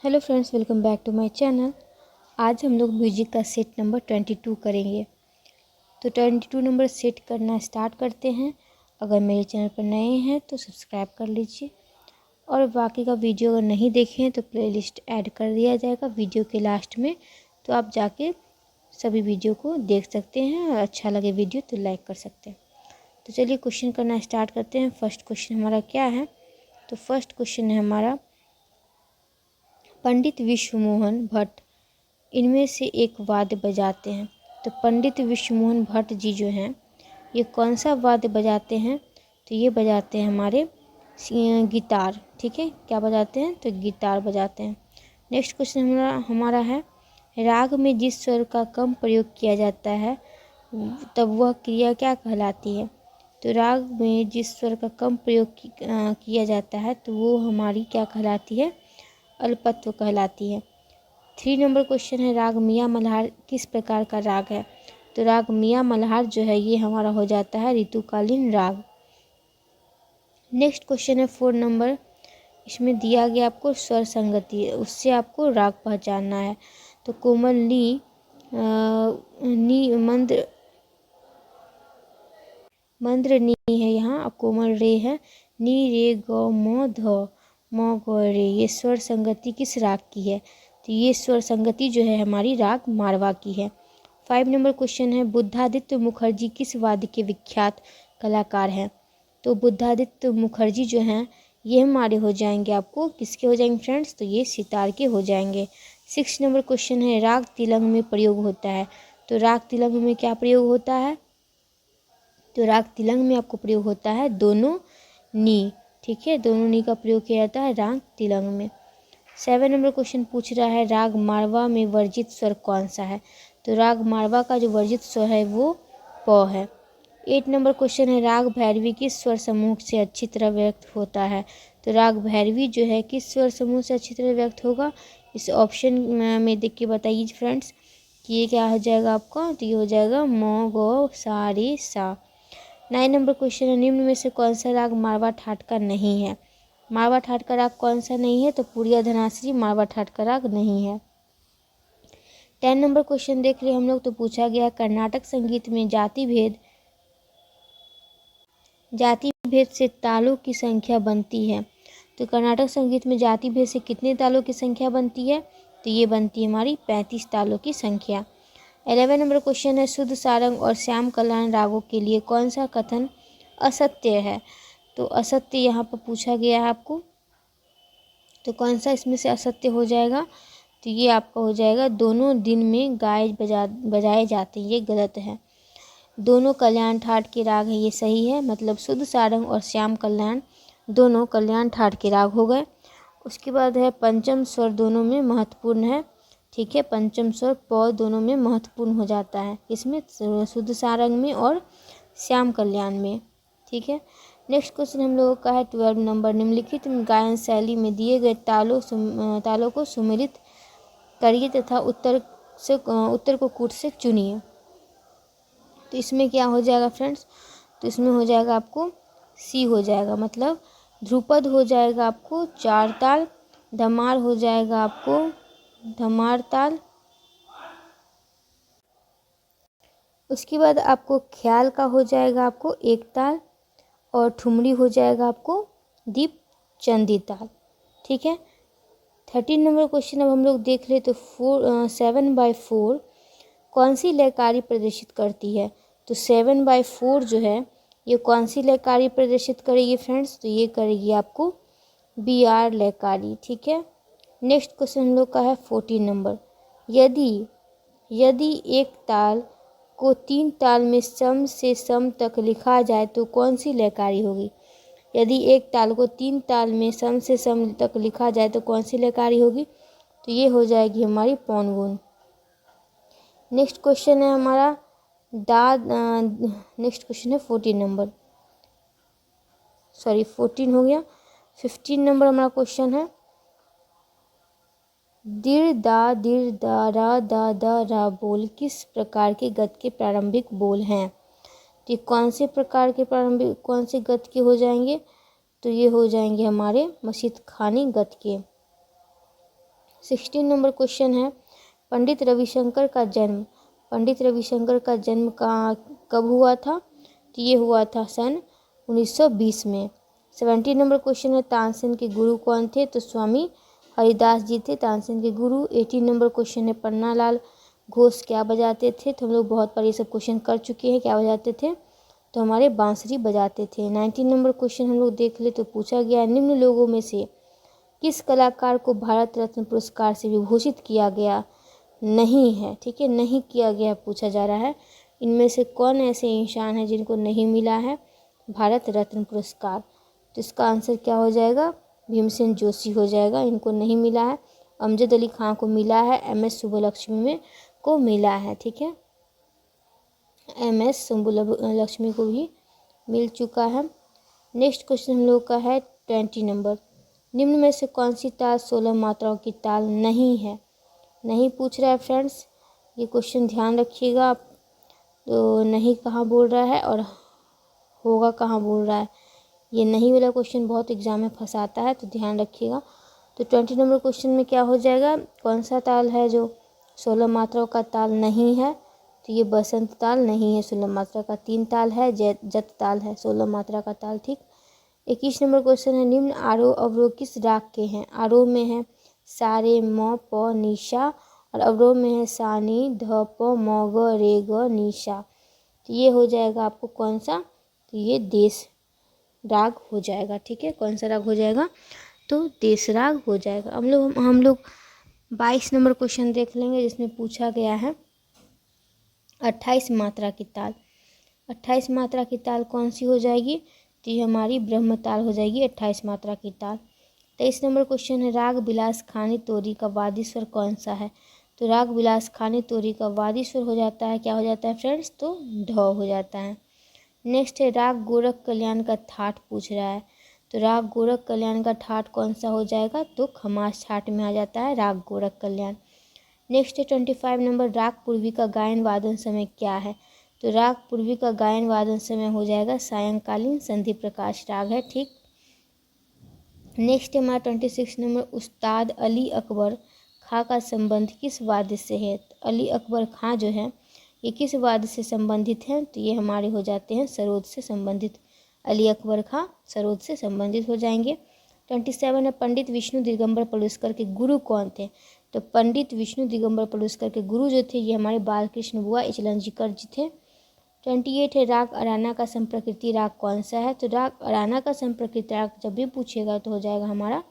Hello friends, welcome back to my channel. आज हम लोग म्यूजिक का सेट नंबर 22 करेंगे। तो 22 नंबर सेट करना स्टार्ट करते हैं। अगर मेरे चैनल पर नए हैं तो सब्सक्राइब कर लीजिए और बाकी का वीडियो अगर नहीं देखे हैं तो प्लेलिस्ट ऐड कर दिया जाएगा वीडियो के लास्ट में, तो आप जाके सभी वीडियो को देख सकते हैं और अच्छा लगे वीडियो तो लाइक कर सकते हैं। तो चलिए क्वेश्चन करना स्टार्ट करते हैं। फर्स्ट क्वेश्चन हमारा क्या है? तो फर्स्ट क्वेश्चन है हमारा, पंडित विश्वमोहन भट्ट इनमें से एक वाद्य बजाते हैं। तो पंडित विश्वमोहन भट्ट जी जो हैं ये कौन सा वाद्य बजाते हैं? तो ये बजाते हैं हमारे गिटार। ठीक है, क्या बजाते हैं? तो गिटार बजाते हैं। नेक्स्ट क्वेश्चन हमारा है, राग में जिस स्वर का कम प्रयोग किया जाता है तब वह क्रिया क्या कहलाती है? तो राग में जिस स्वर का कम प्रयोग किया जाता है तो वो हमारी क्या कहलाती है? अल्पत्व कहलाती है। 3 नंबर क्वेश्चन है, राग मियाँ मल्हार किस प्रकार का राग है? तो राग मियाँ मल्हार जो है ये हमारा हो जाता है ऋतुकालीन राग। नेक्स्ट क्वेश्चन है 4 नंबर, इसमें दिया गया आपको स्वर संगति, उससे आपको राग पहचानना है। तो कोमल नी मंद्र नी है यहाँ, कोमल रे है, नी रे गौ मो ध मो गौ रे, ये स्वर संगति किस राग की है? तो ये स्वर संगति जो है हमारी राग मारवा की है। 5 नंबर क्वेश्चन है, बुद्धादित्य मुखर्जी किस वाद्य के विख्यात कलाकार हैं? तो बुद्धादित्य मुखर्जी जो हैं ये हमारे हो जाएंगे, आपको किसके हो जाएंगे फ्रेंड्स? तो ये सितार के हो जाएंगे। 6 नंबर क्वेश्चन है, राग तिलंग में प्रयोग होता है। तो राग तिलंग में क्या प्रयोग होता है? तो राग तिलंग में आपको प्रयोग होता है दोनों नी। ठीक है, दोनों नी का प्रयोग किया जाता है राग तिलंग में। 7 नंबर क्वेश्चन पूछ रहा है, राग मारवा में वर्जित स्वर कौन सा है? तो राग मारवा का जो वर्जित स्वर है वो प है। 8 नंबर क्वेश्चन है, राग भैरवी किस स्वर समूह से अच्छी तरह व्यक्त होता है? तो राग भैरवी जो है किस स्वर समूह से अच्छी तरह व्यक्त होगा? इस ऑप्शन में देख के बताइए फ्रेंड्स कि ये क्या हो जाएगा आपका? तो ये हो जाएगा म ग सा रे सा। 9 नंबर क्वेश्चन है, निम्न में से कौन सा राग मारवा ठाट का नहीं है? मारवा ठाट का राग कौन सा नहीं है? तो पूरिया धनाश्री मारवा ठाट का राग नहीं है। 10 नंबर क्वेश्चन देख रहे हम लोग, तो पूछा गया कर्नाटक संगीत में जाति भेद से तालों की संख्या बनती है। तो कर्नाटक संगीत में जाति भेद से कितने तालों की संख्या बनती है? तो ये बनती है हमारी 35 तालों की संख्या। 11 नंबर क्वेश्चन है, शुद्ध सारंग और श्याम कल्याण रागों के लिए कौन सा कथन असत्य है? तो असत्य यहाँ पर पूछा गया है आपको, तो कौन सा इसमें से असत्य हो जाएगा? तो ये आपका हो जाएगा दोनों दिन में बजाए जाते हैं, ये गलत है। दोनों कल्याण ठाट के राग है, ये सही है। मतलब शुद्ध सारंग और श्याम कल्याण दोनों कल्याण ठाट के राग हो गए। उसके बाद है पंचम स्वर दोनों में महत्वपूर्ण है। ठीक है, पंचम स्वर प दोनों में महत्वपूर्ण हो जाता है, इसमें शुद्ध सारंग में और श्याम कल्याण में। ठीक है, नेक्स्ट क्वेश्चन हम लोगों का है 12 नंबर, निम्नलिखित गायन शैली में दिए गए तालों को सुमेलित करिए तथा उत्तर को कूट से चुनिए। तो इसमें क्या हो जाएगा फ्रेंड्स? तो इसमें हो जाएगा आपको सी हो जाएगा, मतलब ध्रुपद हो जाएगा आपको 4 ताल, धमार हो जाएगा आपको धमार ताल, उसके बाद आपको ख्याल का हो जाएगा आपको 1 ताल, और ठुमरी हो जाएगा आपको दीप चंदी ताल। ठीक है, 13 नंबर क्वेश्चन अब हम लोग देख ले, तो 7/4 कौन सी लयकारी प्रदर्शित करती है? तो 7/4 जो है ये कौन सी लयकारी प्रदर्शित करेगी फ्रेंड्स? तो ये करेगी आपको BR लयकारी। ठीक है, नेक्स्ट क्वेश्चन हम लोग का है 14 नंबर, यदि एक ताल को 3 ताल में सम से सम तक लिखा जाए तो कौन सी लयकारी होगी? यदि एक ताल को 3 ताल में सम से सम तक लिखा जाए तो कौन सी लयकारी होगी? तो ये हो जाएगी हमारी पौनगुन। नेक्स्ट क्वेश्चन है हमारा नेक्स्ट क्वेश्चन है 14 नंबर, सॉरी 14 हो गया। 15 नंबर हमारा क्वेश्चन है, दिर दा रा बोल किस प्रकार के गत के प्रारंभिक बोल हैं? तो कौन से प्रकार के प्रारंभिक, कौन से गत के हो जाएंगे? तो ये हो जाएंगे हमारे मशीद खानी गत के। 16 नंबर क्वेश्चन है, पंडित रविशंकर का जन्म, पंडित रविशंकर का जन्म कब हुआ था? तो ये हुआ था सन 1920 में। 17 नंबर क्वेश्चन है, तानसेन के गुरु कौन थे? तो स्वामी हरिदास जी थे तानसेन के गुरु। 18 नंबर क्वेश्चन है, पन्नालाल घोष क्या बजाते थे? तो हम लोग बहुत बार ये सब क्वेश्चन कर चुके हैं, क्या बजाते थे? तो हमारे बांसुरी बजाते थे। 19 नंबर क्वेश्चन हम लोग देख ले तो पूछा गया, निम्न लोगों में से किस कलाकार को भारत रत्न पुरस्कार से विभूषित किया गया नहीं है? ठीक है, नहीं किया गया पूछा जा रहा है। इनमें से कौन ऐसे इंसान हैं जिनको नहीं मिला है भारत रत्न पुरस्कार? तो इसका आंसर क्या हो जाएगा? भीमसेन जोशी हो जाएगा, इनको नहीं मिला है। अमजद अली खां को मिला है, MS सुब्बलक्ष्मी में को मिला है। ठीक है, MS सुब्बलक्ष्मी को भी मिल चुका है। नेक्स्ट क्वेश्चन हम लोग का है 20 नंबर, निम्न में से कौन सी ताल 16 मात्राओं की ताल नहीं है? नहीं पूछ रहा है फ्रेंड्स, ये क्वेश्चन ध्यान रखिएगा आप। तो नहीं कहाँ बोल रहा है और होगा कहाँ बोल रहा है, ये नहीं वाला क्वेश्चन बहुत एग्जाम में फंसाता है, तो ध्यान रखिएगा। तो 20 नंबर क्वेश्चन में क्या हो जाएगा, कौन सा ताल है जो 16 मात्राओं का ताल नहीं है? तो ये बसंत ताल नहीं है 16 मात्रा का, 3 ताल है, जत ताल है 16 मात्रा का ताल। ठीक। 21 नंबर क्वेश्चन है, निम्न आरोह अवरोह किस राग के हैं? आरोह में है सा रे म प नि सा और अवरोह में है सा नी ध प म ग रे ग नि सा। तो ये हो जाएगा आपको कौन सा? तो ये देश राग हो जाएगा। ठीक है, कौन सा राग हो जाएगा? तो देश राग हो जाएगा। हम लोग 22 नंबर क्वेश्चन देख लेंगे, जिसमें पूछा गया है 28 मात्रा की ताल। 28 मात्रा की ताल कौन सी हो जाएगी? तो ये हमारी ब्रह्म ताल हो जाएगी 28 मात्रा की ताल। 23 नंबर क्वेश्चन है, राग बिलास खानी तोरी का वादी स्वर कौन सा है? तो राग बिलास खानी तोरी का वादी स्वर हो जाता है, क्या हो जाता है फ्रेंड्स? तो ढ हो जाता है। नेक्स्ट है, राग गोरख कल्याण का ठाट पूछ रहा है। तो राग गोरख कल्याण का ठाट कौन सा हो जाएगा? तो खमास ठाट में आ जाता है राग गोरख कल्याण। नेक्स्ट है 25 नंबर, राग पूर्वी का गायन वादन समय क्या है? तो राग पूर्वी का गायन वादन समय हो जाएगा सायंकालीन संधि प्रकाश राग है। ठीक। नेक्स्ट है हमारा 26 नंबर, उस्ताद अली अकबर खां का संबंध किस वाद्य से है? तो अली अकबर खां जो है ये किस वाद्य से संबंधित हैं? तो ये हमारे हो जाते हैं सरोद से संबंधित। अली अकबर खां सरोद से संबंधित हो जाएंगे। 27 है, पंडित विष्णु दिगंबर पलुस्कर के गुरु कौन थे? तो पंडित विष्णु दिगंबर पलुस्कर के गुरु जो थे ये हमारे बालकृष्ण बुआ इचलंजीकर जी थे। 28 है, राग अराना का संप्रकृति राग कौन सा है? तो राग अराना का संप्रकृति राग जब भी पूछेगा तो हो जाएगा हमारा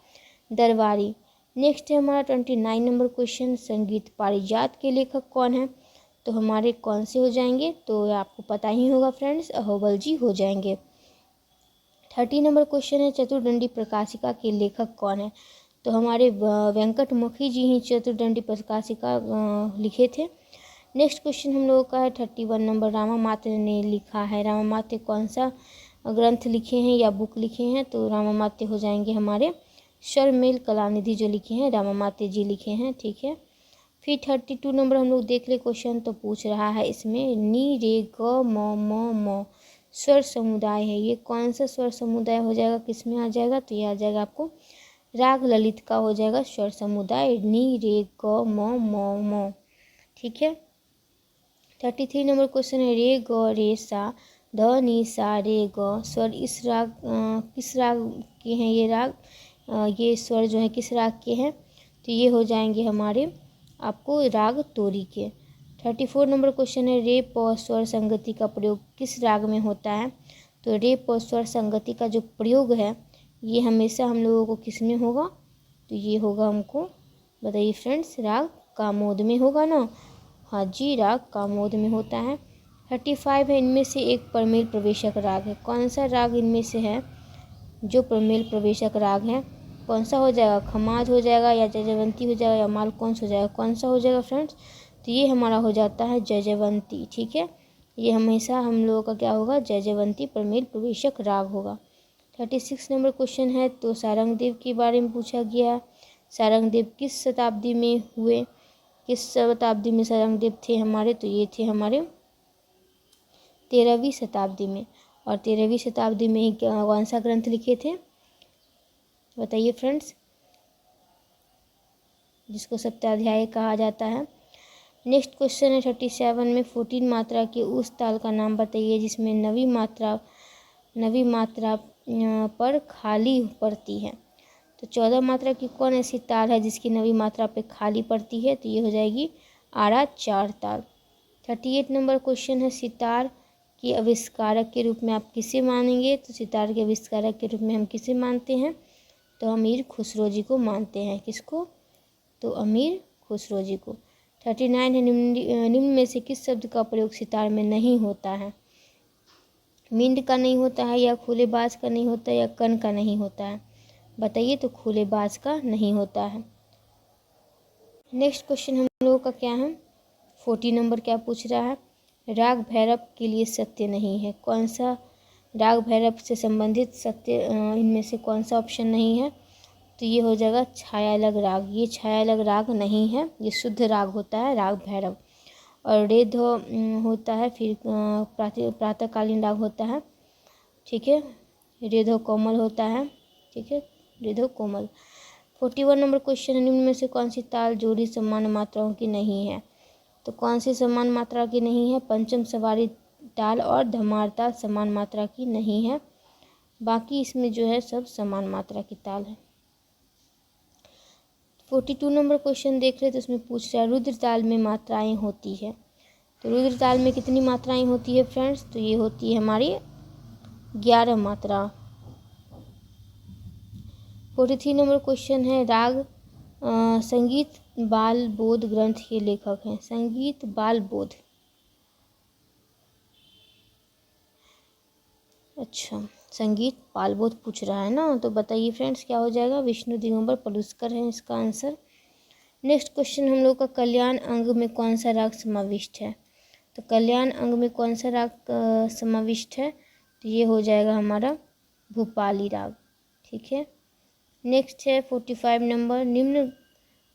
दरबारी। नेक्स्ट है हमारा 29 नंबर क्वेश्चन, संगीत पारिजात के लेखक कौन है? तो हमारे कौन से हो जाएंगे? तो आपको पता ही होगा फ्रेंड्स, अहोबल जी हो जाएंगे। 30 नंबर क्वेश्चन है, चतुर्दंडी प्रकाशिका के लेखक कौन है? तो हमारे वेंकटमुखी जी ही चतुर्दंडी प्रकाशिका लिखे थे। नेक्स्ट क्वेश्चन हम लोगों का है 31 नंबर, रामामात्य ने लिखा है। रामामात्य कौन सा ग्रंथ लिखे हैं या बुक लिखे हैं? तो रामामात्य हो जाएंगे हमारे शर्मेल कलानिधि जो लिखे हैं, रामामात्य जी लिखे हैं। ठीक है। फिर 32 नंबर हम लोग देख ले क्वेश्चन, तो पूछ रहा है इसमें नी रे ग म स्वर समुदाय है, ये कौन सा स्वर समुदाय हो जाएगा, किस में आ जाएगा? तो ये आ जाएगा आपको राग ललित का हो जाएगा स्वर समुदाय, नी रे ग म। ठीक है। 33 नंबर क्वेश्चन है, रे ग रे सा ध नी सा रे ग स्वर इस राग किस राग के हैं? ये राग ये स्वर जो है किस राग के हैं? तो ये हो जाएंगे हमारे आपको राग तोरी के। 34 नंबर क्वेश्चन है, रे प स्वर संगति का प्रयोग किस राग में होता है? तो रे प स्वर संगति का जो प्रयोग है ये हमेशा हम लोगों को किस में होगा? तो ये होगा हमको बताइए फ्रेंड्स, राग कामोद में होगा ना? हाँ जी, राग कामोद में होता है। 35 है, इनमें से एक प्रमेल प्रवेशक राग है। कौन सा राग इनमें से है जो प्रमेल प्रवेशक राग है? कौन सा हो जाएगा? खमाज हो जाएगा या जयजयवंती हो जाएगा या मालकौंस हो जाएगा? कौन सा हो जाएगा फ्रेंड्स? तो ये हमारा हो जाता है जयजयवंती। ठीक है, ये हमेशा हम लोगों का क्या होगा? जयजयवंती प्रमेल प्रवेशक राग होगा। 36 नंबर क्वेश्चन है, तो सारंगदेव के बारे में पूछा गया है। सारंगदेव किस शताब्दी में हुए? किस शताब्दी में सारंगदेव थे हमारे? तो ये थे हमारे 13वीं शताब्दी में। और 13वीं शताब्दी में ही कौन सा ग्रंथ लिखे थे बताइए फ्रेंड्स? जिसको सप्ताध्याय कहा जाता है। नेक्स्ट क्वेश्चन है 37 में 14 मात्रा के उस ताल का नाम बताइए जिसमें नवी मात्रा पर खाली पड़ती है। तो 14 मात्रा की कौन ऐसी ताल है जिसकी नवी मात्रा पे खाली पड़ती है? तो ये हो जाएगी आरा 4 ताल। 38 नंबर क्वेश्चन है सितार के आविष्कारक के रूप में आप किसे मानेंगे? तो सितार के आविष्कारक के रूप में हम किसे मानते हैं? तो अमीर खुसरो जी को मानते हैं। किसको? तो अमीर खुसरो जी को। 39 है निम्न में से किस शब्द का प्रयोग सितार में नहीं होता है? मिंड का नहीं होता है, या खुलेबाज का नहीं होता है, या कन का नहीं होता है? बताइए। तो खुलेबाज का नहीं होता है। नेक्स्ट क्वेश्चन हम लोगों का क्या है? 40 नंबर क्या पूछ रहा है? राग भैरव के लिए सत्य नहीं है। कौन सा राग भैरव से संबंधित सत्य इनमें से कौन सा ऑप्शन नहीं है? तो ये हो जाएगा छायालग राग। ये छायालग राग नहीं है, ये शुद्ध राग होता है राग भैरव। और रेधो होता है, फिर प्रातःकालीन राग होता है। ठीक है, रेधो कोमल होता है। ठीक है, रेधो कोमल। 41 नंबर क्वेश्चन है निम्न में से कौन सी ताल जोड़ी समान मात्राओं की नहीं है? तो कौन सी समान मात्रा की नहीं है? पंचम सवारी ताल और धमार ताल समान मात्रा की नहीं है। बाकी इसमें जो है सब समान मात्रा की ताल है। 42 नंबर क्वेश्चन देख रहे तो उसमें पूछ रहा है रुद्र ताल में मात्राएं होती है। तो रुद्र ताल में कितनी मात्राएं होती है फ्रेंड्स? तो ये होती है हमारी 11 मात्रा। 43 नंबर क्वेश्चन है राग संगीत बाल बोध ग्रंथ के लेखक हैं। संगीत बाल बोध, अच्छा संगीत बाल बोध पूछ रहा है ना। तो बताइए फ्रेंड्स क्या हो जाएगा? विष्णु दिगंबर पलुस्कर है इसका आंसर। नेक्स्ट क्वेश्चन हम लोग का कल्याण अंग में कौन सा राग समाविष्ट है? तो कल्याण अंग में कौन सा राग समाविष्ट है? तो ये हो जाएगा हमारा भूपाली राग। ठीक है। नेक्स्ट है 45 नंबर निम्न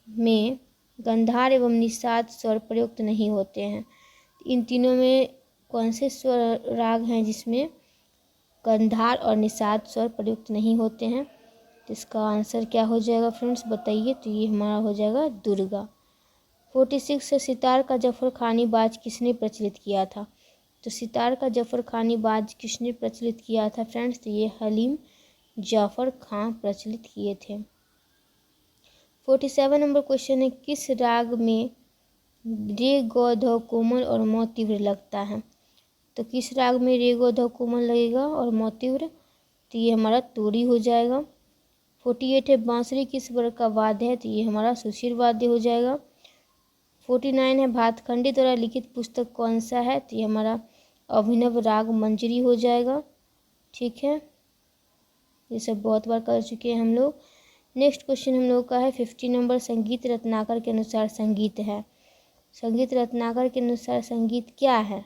में गंधार एवं निषाद स्वर प्रयुक्त नहीं होते हैं। इन तीनों में कौन से स्वर राग हैं जिसमें गंधार और निषाद स्वर प्रयुक्त नहीं होते हैं? तो इसका आंसर क्या हो जाएगा फ्रेंड्स बताइए। तो ये हमारा हो जाएगा दुर्गा। 46 है सितार का जफर खानी बाज किसने प्रचलित किया था? तो सितार का जफर खानी बाज किसने प्रचलित किया था फ्रेंड्स? तो ये हलीम जाफ़र खां प्रचलित किए थे। 47 नंबर क्वेश्चन है किस राग में रे गौ ध कोमल और म तीव्र लगता है? तो किस राग में रे गौ ध कोमल लगेगा और म तीव्र? तो ये हमारा तोड़ी हो जाएगा। 48 है बांसुरी किस वर्ग का वाद्य है? तो ये हमारा सुशील वाद्य हो जाएगा। 49 है भातखंडे द्वारा लिखित पुस्तक कौन सा है? तो ये हमारा अभिनव राग मंजरी हो जाएगा। ठीक है, ये सब बहुत बार कर चुके हैं हम लोग। नेक्स्ट क्वेश्चन हम लोग का है 50 नंबर संगीत रत्नाकर के अनुसार संगीत है। संगीत रत्नाकर के अनुसार संगीत क्या है?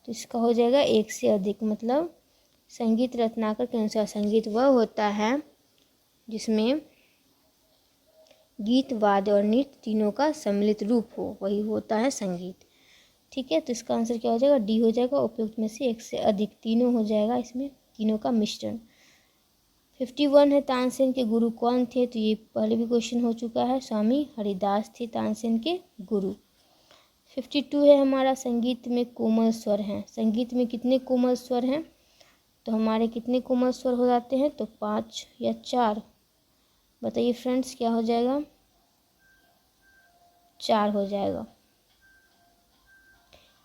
तो इसका हो जाएगा एक से अधिक। मतलब संगीत रत्नाकर के अनुसार संगीत वह होता है जिसमें गीत वाद्य और नृत्य तीनों का सम्मिलित रूप हो, वही होता है संगीत। ठीक है, तो इसका आंसर क्या हो जाएगा? डी हो जाएगा। उपयुक्त में से एक से अधिक, तीनों हो जाएगा इसमें, तीनों का मिश्रण। 51 है तानसेन के गुरु कौन थे? तो ये पहले भी क्वेश्चन हो चुका है, स्वामी हरिदास थे तानसेन के गुरु। 52 है हमारा संगीत में कोमल स्वर हैं। संगीत में कितने कोमल स्वर हैं? तो हमारे कितने कोमल स्वर हो जाते हैं? तो 5 या 4। बताइए फ्रेंड्स क्या हो जाएगा? 4 हो जाएगा।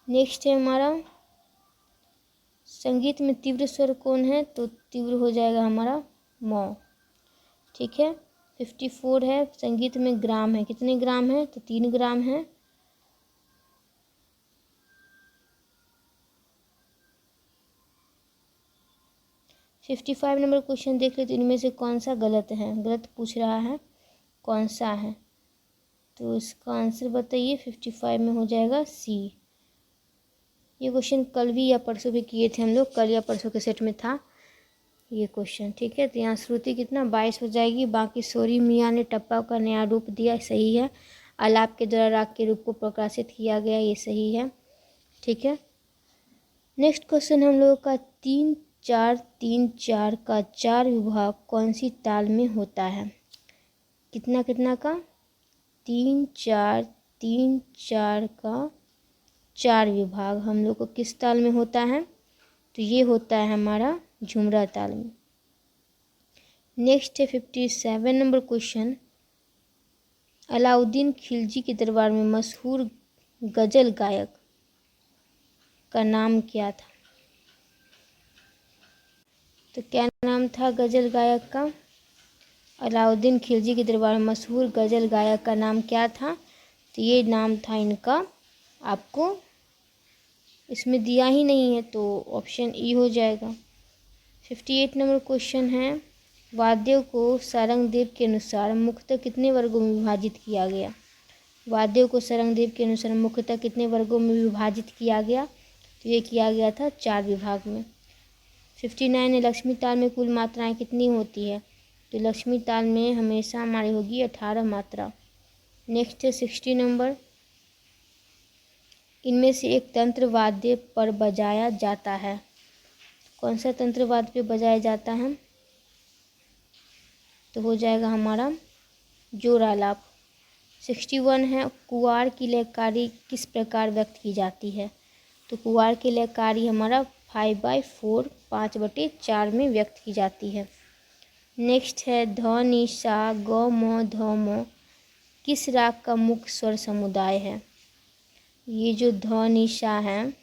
नेक्स्ट है हमारा संगीत में तीव्र स्वर कौन है? तो तीव्र हो जाएगा हमारा मौ। ठीक है। 54 है संगीत में ग्राम है। कितने ग्राम है? तो 3 ग्राम है। फिफ्टी 55 नंबर क्वेश्चन देख ले तो इनमें से कौन सा गलत है? गलत पूछ रहा है, कौन सा है? तो इसका आंसर बताइए। 55 में हो जाएगा सी। ये क्वेश्चन कल भी या परसों भी किए थे हम लोग, कल या परसों के सेट में था ये क्वेश्चन। ठीक है, तो यहाँ श्रुति कितना 22 हो जाएगी। बाकी सोरी मियाँ ने टप्पा का नया रूप दिया, सही है। आलाप के द्वारा राग के रूप को प्रकाशित किया गया, ये सही है। ठीक है। नेक्स्ट क्वेश्चन हम लोगों का 3 4 3 4 का 4 विभाग कौन सी ताल में होता है? कितना कितना का? 3 4 का 4 विभाग हम लोग को किस ताल में होता है? तो ये होता है हमारा झुमरा ताल में। नेक्स्ट है 57 नंबर क्वेश्चन। अलाउद्दीन खिलजी के दरबार में मशहूर गजल गायक का नाम क्या था? तो क्या नाम था गजल गायक का? अलाउद्दीन खिलजी के दरबार में मशहूर गजल गायक का नाम क्या था? तो ये नाम था इनका, आपको इसमें दिया ही नहीं है तो ऑप्शन ई हो जाएगा। 58 नंबर क्वेश्चन है। वाद्यों को सारंगदेव के अनुसार मुख्यतः कितने वर्गों में विभाजित किया गया? वाद्यों को सारंगदेव के अनुसार मुख्यतः कितने वर्गों में विभाजित किया गया? तो ये किया गया था 4 विभाग में। 59 है। लक्ष्मी ताल में कुल मात्राएं कितनी होती है? तो लक्ष्मी ताल में हमेशा हमारी होगी 18 मात्रा। नेक्स्ट है 60 नंबर। इनमें से एक तंत्र वाद्य पर बजाया जाता है। कौन सा तंत्र वाद्य पे बजाया जाता है? तो हो जाएगा हमारा जोरालाप। 61 है। कुवार की लयकारी किस प्रकार व्यक्त की जाती है? तो कुवार की लयकारी हमारा 5/4 5/4 में व्यक्त की जाती है। नेक्स्ट है ध नि सा ग म ध म किस राग का मुख्य स्वर समुदाय है? ये जो ध नि सा है,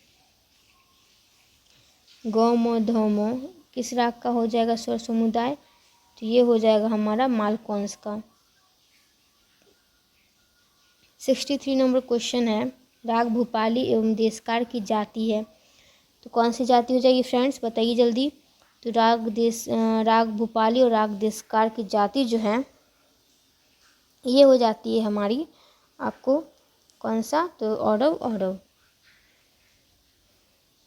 ग म ध म किस राग का हो जाएगा स्वर समुदाय? तो ये हो जाएगा हमारा मालकौंस का। 63 नंबर क्वेश्चन है। राग भूपाली एवं देशकार की जाति है, तो कौन सी जाति हो जाएगी फ्रेंड्स, बताइए जल्दी। तो राग भूपाली और राग देशकार की जाति जो है ये हो जाती है हमारी, आपको कौन सा? तो औरव औरव।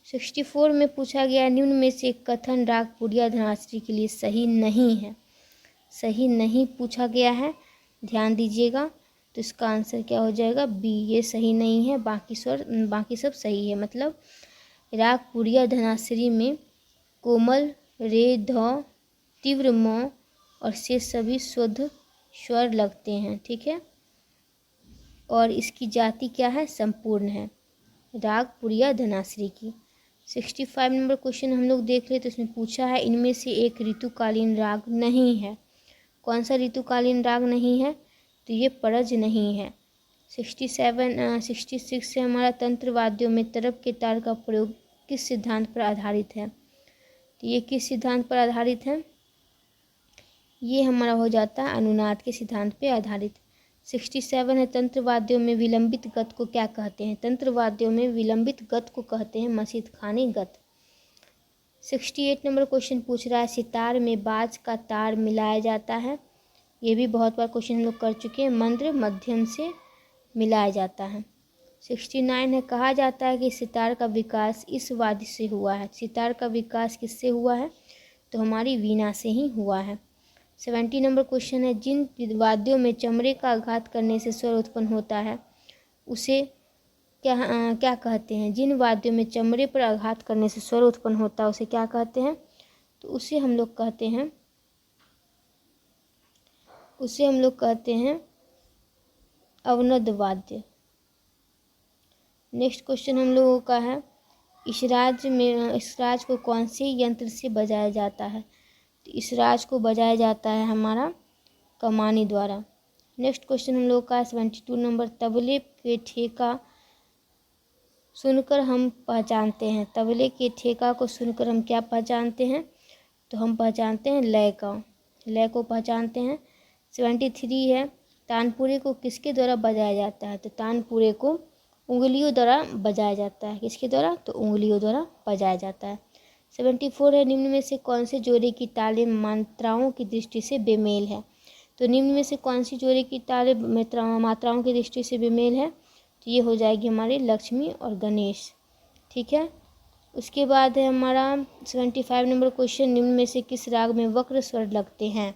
64 में पूछा गया निम्न में से कथन राग पुरिया धनाश्री के लिए सही नहीं है। सही नहीं पूछा गया है, ध्यान दीजिएगा। तो इसका आंसर क्या हो जाएगा? बी, ये सही नहीं है, बाकी सब सही है। मतलब राग पुरिया धनाश्री में कोमल रे ध तीव्र म और से सभी शुद्ध स्वर लगते हैं, ठीक है। और इसकी जाति क्या है? संपूर्ण है, राग पुरिया धनाश्री की। 65 नंबर क्वेश्चन हम लोग देख रहे तो इसमें पूछा है इनमें से एक ऋतुकालीन राग नहीं है। कौन सा ऋतुकालीन राग नहीं है? तो ये परज नहीं है। 66 से हमारा तंत्र वाद्यों में तरब के तार का प्रयोग किस सिद्धांत पर आधारित है? तो ये किस सिद्धांत पर आधारित है? ये हमारा हो जाता है अनुनाद के सिद्धांत पर आधारित। 67 है। तंत्र वाद्यों में विलंबित गत को क्या कहते हैं? तंत्र वाद्यों में विलंबित गत को कहते हैं मसीद खानी गत। 68 नंबर क्वेश्चन पूछ रहा है सितार में बाज का तार मिलाया जाता है। ये भी बहुत बार क्वेश्चन हम लोग कर चुके हैं, मंद्र मध्यम से मिलाया जाता है। 69 है। कहा जाता है कि सितार का विकास इस वाद्य से हुआ है। सितार का विकास किससे हुआ है? तो हमारी वीणा से ही हुआ है। 70 नंबर क्वेश्चन है जिन वाद्यों में चमड़े का आघात करने से स्वर उत्पन्न होता है उसे क्या कहते हैं? जिन वाद्यों में चमड़े पर आघात करने से स्वर उत्पन्न होता है उसे क्या कहते हैं? तो उसे हम लोग कहते हैं अवनद वाद्य। नेक्स्ट क्वेश्चन हम लोगों का है इस राज को कौन से यंत्र से बजाया जाता है? तो इस राज को बजाया जाता है हमारा कमानी द्वारा। नेक्स्ट क्वेश्चन हम लोग का 72 नंबर तबले के ठेका सुनकर हम पहचानते हैं। तबले के ठेका को सुनकर हम क्या पहचानते हैं? तो हम पहचानते हैं लय को पहचानते हैं। 73 है। तानपुरे को किसके द्वारा बजाया जाता है? तो तानपुरे को उंगलियों द्वारा बजाया जाता है। किसके द्वारा? तो उंगलियों द्वारा बजाया जाता है। 74 है। निम्न में से कौन से जोड़े की तालें मात्राओं की दृष्टि से बेमेल है? तो निम्न में से कौन सी जोड़े की तालें मात्राओं की दृष्टि से बेमेल है? तो ये हो जाएगी हमारे लक्ष्मी और गणेश, ठीक है। उसके बाद है हमारा 75 नंबर क्वेश्चन निम्न में से किस राग में वक्र स्वर लगते हैं?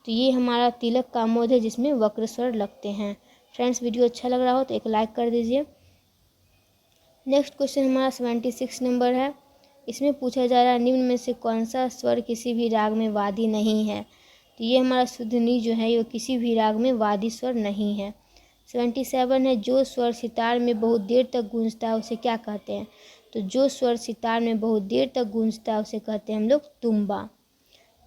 तो ये हमारा तिलक कामोद है जिसमें वक्र स्वर लगते हैं। फ्रेंड्स वीडियो अच्छा लग रहा हो तो एक लाइक कर दीजिए। नेक्स्ट क्वेश्चन हमारा 76 नंबर है इसमें पूछा जा रहा है निम्न में से कौन सा स्वर किसी भी राग में वादी नहीं है। तो ये हमारा शुद्ध नी जो है ये किसी भी राग में वादी स्वर नहीं है। 77 है जो स्वर सितार में बहुत देर तक गूंजता है उसे क्या कहते हैं। तो जो स्वर सितार में बहुत देर तक गूंजता है उसे कहते हैं हम लोग तुम्बा।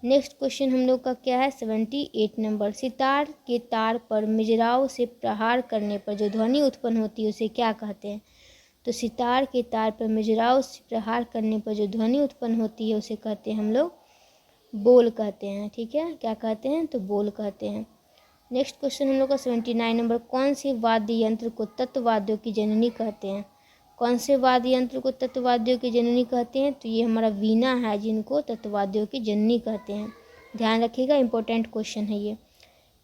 नेक्स्ट क्वेश्चन हम लोग का क्या है 78 नंबर। सितार के तार पर मिजराव से प्रहार करने पर जो ध्वनि उत्पन्न होती है उसे क्या कहते हैं। तो सितार के तार पर मिजराव से प्रहार करने पर जो ध्वनि उत्पन्न होती है उसे कहते हैं हम लोग बोल कहते हैं। ठीक है, क्या कहते हैं, तो बोल कहते हैं। नेक्स्ट क्वेश्चन हम लोग का 79 नंबर। कौन से वाद्य यंत्र को तत्ववाद्यों की जननी कहते हैं। कौन से वाद्य यंत्र को तत्ववाद्यों की जननी कहते हैं। तो ये हमारा वीणा है जिनको तत्ववाद्यों की जननी कहते हैं। ध्यान रखिएगा, इंपॉर्टेंट क्वेश्चन है ये।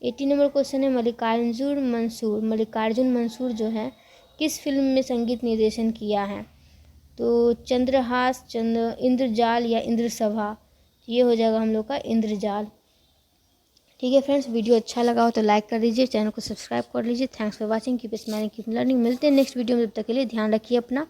80 नंबर क्वेश्चन है मल्लिकार्जुन मंसूर जो है किस फिल्म में संगीत निर्देशन किया है। तो चंद्रहास, इंद्रजाल या इंद्रसभा। ये हो जाएगा हम लोग का इंद्रजाल। ठीक है फ्रेंड्स, वीडियो अच्छा लगा हो तो लाइक कर दीजिए, चैनल को सब्सक्राइब कर लीजिए। Thanks for watching, keep smiling keep learning. मिलते हैं नेक्स्ट वीडियो में, तब तक के लिए ध्यान रखिए अपना।